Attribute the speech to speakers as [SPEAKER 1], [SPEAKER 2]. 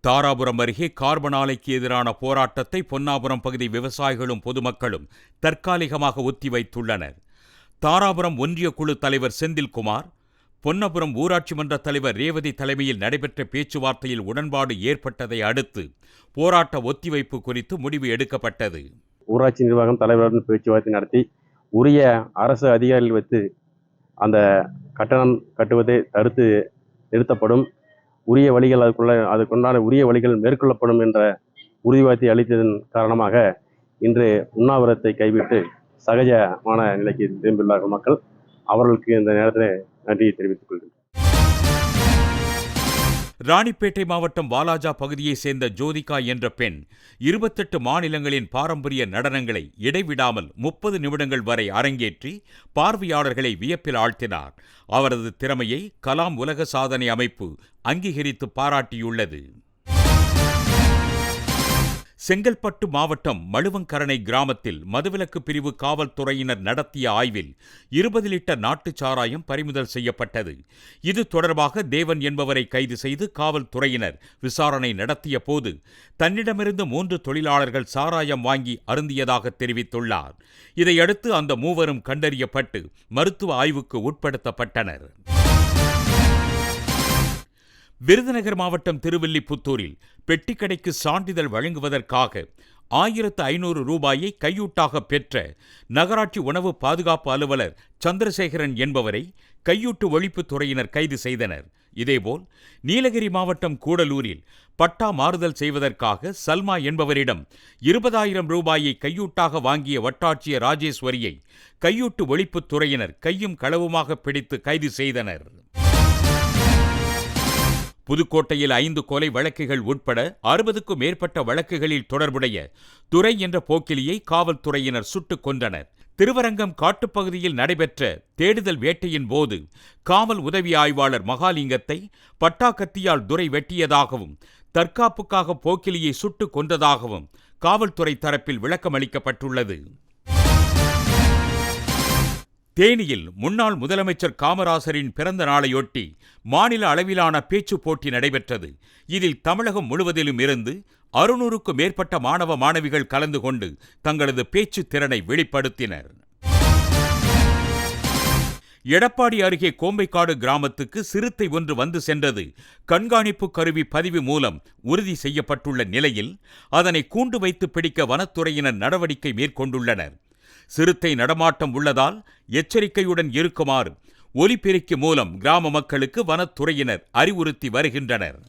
[SPEAKER 1] தாராபுரம் அருகே கார்பன் ஆலைக்கு எதிரான போராட்டத்தை பொன்னாபுரம் பகுதி விவசாயிகளும் பொதுமக்களும் தற்காலிகமாக ஒத்திவைத்துள்ளனர். தாராபுரம் ஒன்றிய குழு தலைவர் செந்தில்குமார், பொன்னபுரம் ஊராட்சி மன்ற தலைவர் ரேவதி தலைமையில் நடைபெற்ற பேச்சுவார்த்தையில் உடன்பாடு ஏற்பட்டதை அடுத்து போராட்ட ஒத்திவைப்பு குறித்து முடிவு எடுக்கப்பட்டது.
[SPEAKER 2] ஊராட்சி நிர்வாகம் தலைவருடன் பேச்சுவார்த்தை நடத்தி உரிய அரசு அதிகாரிகள் வைத்து அந்த கட்டணம் கட்டுவதை தடுத்து நிறுத்தப்படும், உரிய வழிகள் அதுக்குண்டான உரிய வழிகள் மேற்கொள்ளப்படும் என்ற உறுதிவார்த்தை அளித்ததன் காரணமாக இன்று உண்ணாவிரத்தை கைவிட்டு சகஜமான நிலைக்கு திரும்பியுள்ளார்கள் மக்கள். அவர்களுக்கு இந்த நேரத்தில் நன்றியை தெரிவித்துக் கொள்கிறேன்.
[SPEAKER 1] ராணிப்பேட்டை மாவட்டம் வாலாஜா பகுதியைச் சேர்ந்த ஜோதிகா என்ற பெண் 28 மாநிலங்களின் பாரம்பரிய நடனங்களை இடைவிடாமல் 30 நிமிடங்கள் வரை அரங்கேற்றி பார்வையாளர்களை வியப்பில் ஆழ்த்தினார். அவரது திறமையை கலாம் உலக சாதனை அமைப்பு அங்கீகரித்து பாராட்டியுள்ளது. செங்கல்பட்டு மாவட்டம் மழுவங்கரணை கிராமத்தில் மதுவிலக்கு பிரிவு காவல்துறையினர் நடத்திய ஆய்வில் 20 லிட்டர் நாட்டுச் சாராயம் பறிமுதல் செய்யப்பட்டது. இது தொடர்பாக தேவன் என்பவரை கைது செய்து காவல்துறையினர் விசாரணை நடத்திய போது தன்னிடமிருந்து 3 தொழிலாளர்கள் சாராயம் வாங்கி அருந்தியதாக தெரிவித்துள்ளார். இதையடுத்து அந்த மூவரும் கண்டறியப்பட்டு மருத்துவ ஆய்வுக்கு உட்படுத்தப்பட்டனர். விருதுநகர் மாவட்டம் திருவில்லிபுத்தூரில் பெட்டிக்கடைக்கு சான்றிதழ் வழங்குவதற்காக 1500 ரூபாயை கையூட்டாக பெற்ற நகராட்சி உணவு பாதுகாப்பு அலுவலர் சந்திரசேகரன் என்பவரை கையூட்டு ஒழிப்புத் துறையினர் கைது செய்தனர். இதேபோல் நீலகிரி மாவட்டம் கூடலூரில் பட்டா மாறுதல் செய்வதற்காக சல்மா என்பவரிடம் 20,000 ரூபாயை கையூட்டாக வாங்கிய வட்டாட்சியர் ராஜேஸ்வரியை கையூட்டு ஒழிப்புத் துறையினர் கையும் களவுமாக பிடித்து கைது செய்தனர். புதுக்கோட்டையில் 5 கொலை வழக்குகள் உட்பட 60க்கும் மேற்பட்ட வழக்குகளில் தொடர்புடைய துரை என்ற போக்கிலியை காவல்துறையினர் சுட்டுக் கொன்றனர். திருவரங்கம் காட்டுப்பகுதியில் நடைபெற்ற தேடுதல் வேட்டையின் போது காவல் உதவி ஆய்வாளர் மகாலிங்கத்தை பட்டாக்கத்தியால் துரை வெட்டியதாகவும் தற்காப்புக்காக போக்கிலியை சுட்டுக் கொன்றதாகவும் காவல்துறை தரப்பில் விளக்கமளிக்கப்பட்டுள்ளது. தேனியில் முன்னாள் முதலமைச்சர் காமராசரின் பிறந்த நாளையொட்டி மாநில அளவிலான பேச்சுப் போட்டி நடைபெற்றது. இதில் தமிழகம் முழுவதிலும் இருந்து 600க்கும் மேற்பட்ட மாணவ மாணவிகள் கலந்து கொண்டு தங்களது பேச்சு திறனை வெளிப்படுத்தினர். எடப்பாடி அருகே கோம்பைக்காடு கிராமத்துக்கு சிறுத்தை ஒன்று வந்து சென்றது கண்காணிப்பு கருவி பதிவு மூலம் உறுதி செய்யப்பட்டுள்ள நிலையில் அதனை கூண்டு வைத்து பிடிக்க வனத்துறையினர் நடவடிக்கை மேற்கொண்டுள்ளனர். சிறுத்தை நடமாட்டம் உள்ளதால் எச்சரிக்கையுடன் இருக்குமாறு ஒலிபெருக்கி மூலம் கிராம மக்களுக்கு வனத்துறையினர் அறிவுறுத்தி வருகின்றனர்.